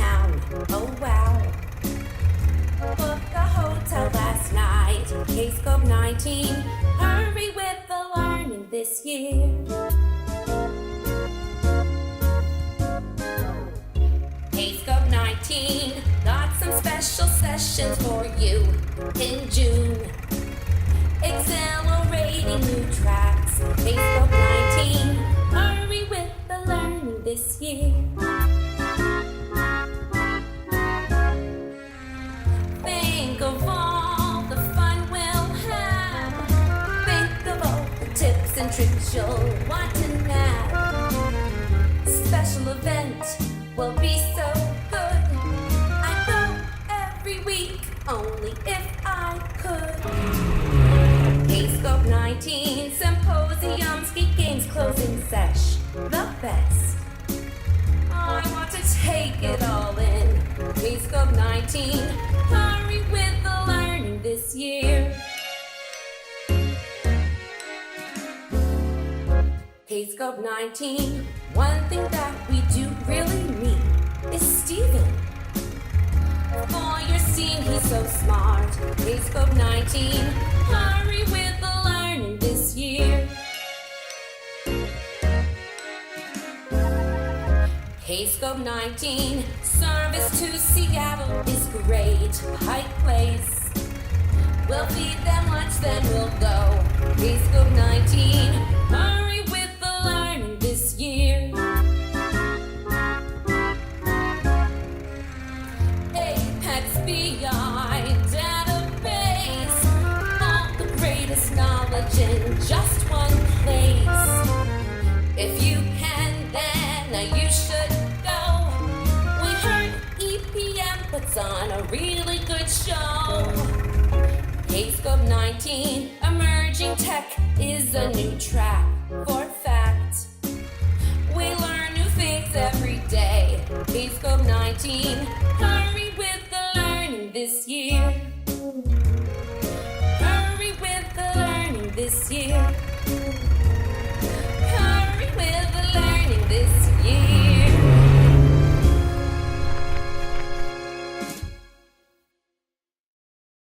town. Oh wow. Book a hotel last night. Kscope19. Hurry with the learning this year. Kscope19 got some special sessions for you in June. Exhilarating new tracks. Kscope19. Hurry with the learning this year. Think of all the fun we'll have. Think of all the tips and tricks you'll want to nab. Special event will be so good. I'd go every week only if I could. Kscope19 Symposiums, Geek Games closing sesh, the best. I want to take it all in. Kscope19, hurry with the learning this year. Kscope19, one thing that we do really need is Steven. Feuerstein, he's so smart. Kscope19, hurry with the learning this year. Kscope19, service to Seattle is great. Pike Place, we'll feed them lunch, then we'll go. Kscope19, hurry with the learning this year. Apex BI database, all the greatest knowledge in just one place. If you can, then you should go. We heard EPM puts on a really good show. Kscope19, emerging tech is a new track for